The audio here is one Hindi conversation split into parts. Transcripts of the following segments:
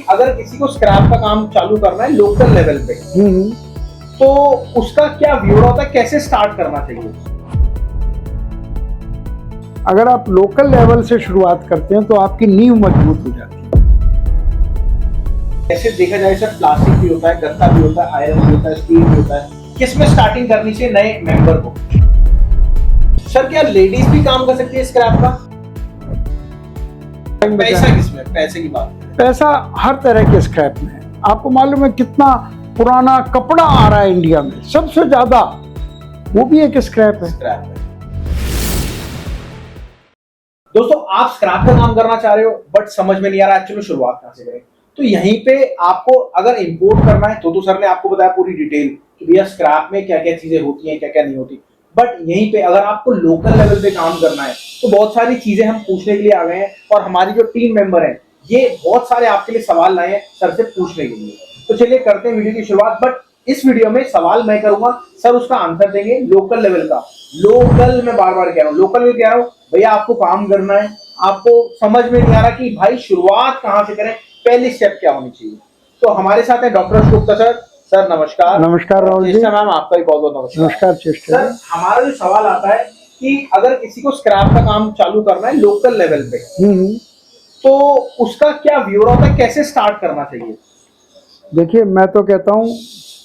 अगर किसी को स्क्रैप का काम चालू करना है लोकल लेवल पे, तो उसका क्या व्यू होता है, कैसे स्टार्ट करना चाहिए? अगर आप लोकल लेवल से शुरुआत करते हैं तो आपकी नींव मजबूत हो जाती है। ऐसे देखा जाए सर, प्लास्टिक भी होता है, गत्ता भी होता है, आयरन भी होता है, स्टील भी होता है। किसमें स्टार्टिंग करनी चाहिए नए मेंबर को? सर क्या लेडीज भी काम कर सकती है स्क्रैप का? पैसा किसमें? पैसे की बात करें, पैसा हर तरह के स्क्रैप में है। आपको मालूम है कितना पुराना कपड़ा आ रहा है इंडिया में, सबसे ज्यादा, वो भी एक स्क्रैप है। स्क्रैप है। दोस्तों, आप स्क्रैप का काम करना चाह रहे हो बट समझ में नहीं आ रहा एक्चुअली शुरुआत कहां से करें, तो यहीं पे आपको अगर इंपोर्ट करना है तो सर ने आपको बताया पूरी डिटेल कि भैया स्क्रैप में क्या क्या चीजें होती हैं, क्या क्या नहीं होती। बट यहीं पे अगर आपको लोकल लेवल पे काम करना है तो बहुत सारी चीजें हम पूछने के लिए आ गए हैं, और हमारी जो टीम मेंबर है ये बहुत सारे आपके लिए सवाल लाए हैं सर से पूछने के लिए। तो चलिए करते हैं वीडियो की शुरुआत। बट इस वीडियो में सवाल मैं करूंगा, सर उसका आंसर देंगे लोकल लेवल का। लोकल में बार बार कह रहा हूँ, लोकल में कह रहा हूँ भैया आपको काम करना है, आपको समझ में नहीं आ रहा कि भाई शुरुआत कहां से करें, पहली स्टेप क्या होनी चाहिए। तो हमारे साथ है doctor Ashok Gupta sir. Sir नमस्कार। नमस्कार राहुल जी। मैम आपका भी बहुत बहुत नमस्कार। नमस्कार चेष्टा। सर हमारा जो सवाल आता है कि अगर किसी को स्क्रैप का काम चालू करना है लोकल लेवल पे, तो उसका क्या व्यू होता है, कैसे स्टार्ट करना चाहिए? देखिए, मैं तो कहता हूँ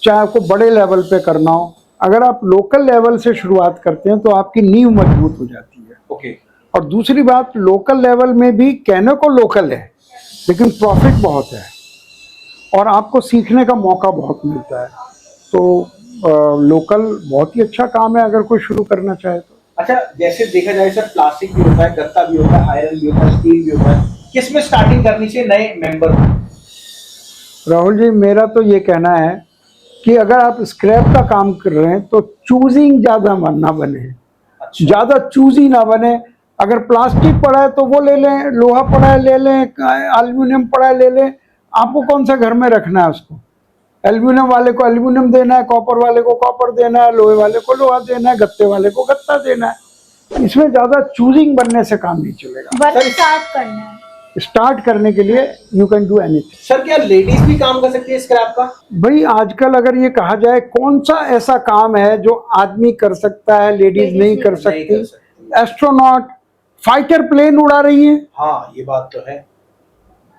चाहे आपको बड़े लेवल पे करना हो, अगर आप लोकल लेवल से शुरुआत करते हैं तो आपकी नींव मजबूत हो जाती है। ओके। और दूसरी बात, लोकल लेवल में भी कहने को लोकल है लेकिन प्रॉफिट बहुत है और आपको सीखने का मौका बहुत मिलता है। तो लोकल बहुत ही अच्छा काम है अगर कोई शुरू करना चाहे तो। अच्छा, जैसे देखा जाए सर, प्लास्टिक भी होता है, गत्ता भी होता है, आयरन भी होता है, स्टील भी होता है। किसमें स्टार्टिंग करनी चाहिए नए मेंबर को? राहुल जी, मेरा तो ये कहना है कि अगर आप स्क्रैप का काम कर रहे हैं तो चूजिंग ज्यादा ना बने। अच्छा। ज्यादा चूजी ना बने। अगर प्लास्टिक पड़ा है तो वो ले लें, लोहा पड़ा है ले लें, एल्यूमिनियम पड़ा है ले लें। आपको कौन सा घर में रखना है उसको? एल्यूमिनियम वाले को एल्यूमिनियम देना है, कॉपर वाले को कॉपर देना है, लोहे वाले को लोहा देना है, गत्ते वाले को गत्ता देना है। इसमें ज्यादा चूजिंग बनने से काम नहीं चलेगा। वर्क स्टार्ट करना है। स्टार्ट करने के लिए you can do anything. Sir क्या लेडीज भी काम कर सकती है स्क्रैप का? भाई आजकल अगर ये कहा जाए कौन सा ऐसा काम है जो आदमी कर सकता है लेडीज नहीं कर सकती? एस्ट्रोनॉट, फाइटर प्लेन उड़ा रही है। हाँ, ये बात तो है।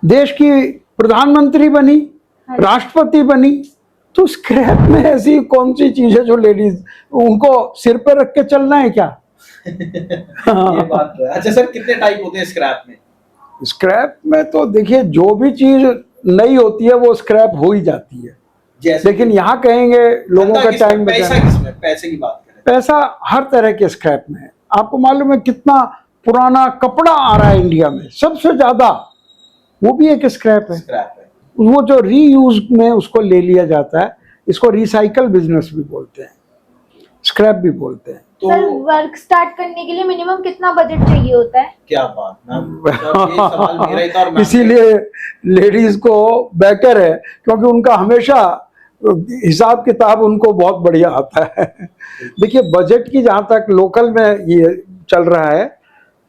देश की प्रधानमंत्री बनी, राष्ट्रपति बनी। तो स्क्रैप में ऐसी कौन सी चीज है जो लेडीज, उनको सिर पे रख के चलना है क्या? ये बात तो है। अच्छा सर, कितने टाइप होते हैं स्क्रैप में? स्क्रैप में तो देखिए, जो भी चीज नई होती है वो स्क्रैप हो ही जाती है। लेकिन यहाँ कहेंगे लोगों का टाइम पैसा किसमें? पैसे की बात करें, पैसा हर तरह के स्क्रैप में है। आपको मालूम है कितना पुराना कपड़ा आ रहा है इंडिया में, सबसे ज्यादा, वो भी एक स्क्रैप है। स्क्रैप है। वो जो रीयूज में उसको ले लिया जाता है, इसको रिसाइकल बिजनेस भी बोलते हैं, स्क्रैप भी बोलते हैं। तो सर, वर्क स्टार्ट करने के लिए मिनिमम कितना बजट चाहिए होता है? क्या बात मैम, ये सवाल मेरा ही था। और इसीलिए लेडीज को बेटर है क्योंकि उनका हमेशा हिसाब किताब उनको बहुत बढ़िया आता है। देखिए, बजट की जहाँ तक लोकल में ये चल रहा है,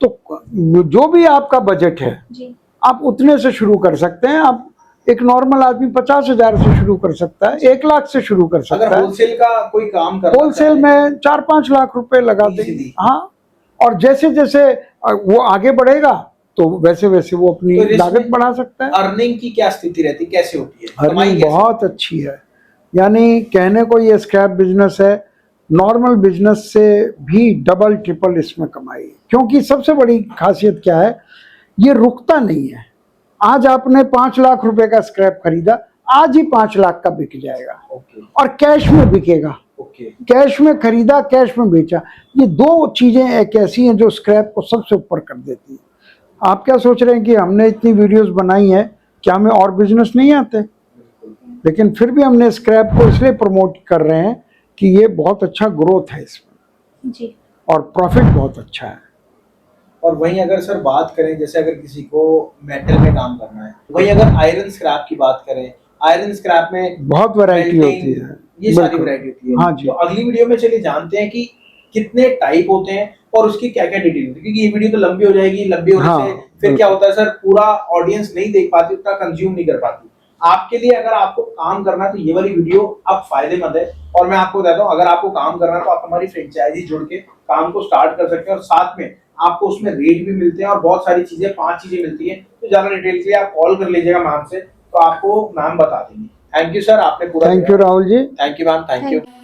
तो जो भी आपका बजट है जी, आप उतने से शुरू कर सकते हैं। आप एक नॉर्मल आदमी 50,000 से शुरू कर सकता है, 1 लाख से शुरू कर सकता अगर है। होलसेल का कोई काम कर, होलसेल में 4-5 लाख रुपए लगा देंगे। हाँ, और जैसे जैसे वो आगे बढ़ेगा तो वैसे वैसे वो अपनी लागत बढ़ा सकता है। अर्निंग की क्या स्थिति रहती, कैसे होती है? अर्निंग बहुत अच्छी है। यानी कहने को ये स्क्रैप बिजनेस है, नॉर्मल बिजनेस से भी डबल ट्रिपल इसमें कमाई। क्योंकि सबसे बड़ी खासियत क्या है, ये रुकता नहीं है। आज आपने 5 लाख रुपए का स्क्रैप खरीदा, आज ही 5 लाख का बिक जाएगा। और कैश में बिकेगा। कैश में खरीदा, कैश में बेचा। ये दो चीजें एक ऐसी हैं जो स्क्रैप को सबसे ऊपर कर देती है। आप क्या सोच रहे हैं कि हमने इतनी वीडियोस बनाई है, क्या हमें और बिजनेस नहीं आते? लेकिन फिर भी हमने स्क्रैप को इसलिए प्रमोट कर रहे हैं कि ये बहुत अच्छा ग्रोथ है इसमें जी, और प्रॉफिट बहुत अच्छा है। और वहीं अगर सर बात करें, जैसे अगर किसी को मेटल में काम करना है, वहीं अगर आयरन स्क्रैप की बात करें, आयरन स्क्रैप में बहुत वैरायटी होती है, ये सारी वैरायटी होती है। हाँ जी। तो अगली वीडियो में चलिए जानते हैं कि कितने टाइप होते हैं और उसकी क्या क्या डिटेल होती है, क्योंकि ये वीडियो तो लंबी हो जाएगी, लंबी होने हाँ, से फिर क्या होता है सर, पूरा ऑडियंस नहीं देख पाती, उतना कंज्यूम नहीं कर पाती। आपके लिए अगर आपको काम करना है तो ये वाली वीडियो अब फायदेमंद है। और मैं आपको बताता हूँ, अगर आपको काम करना है तो आप हमारी फ्रेंचाइजी जुड़ के काम को स्टार्ट कर सकते हैं, और साथ में आपको उसमें रेट भी मिलते हैं और बहुत सारी चीजें, 5 चीजें मिलती है। तो ज्यादा डिटेल के लिए आप कॉल कर लीजिएगा मैम से, तो आपको मैम बता देंगे। थैंक यू सर, आपने पूरा thank you Rahul ji. Thank you ma'am, thank you. Thank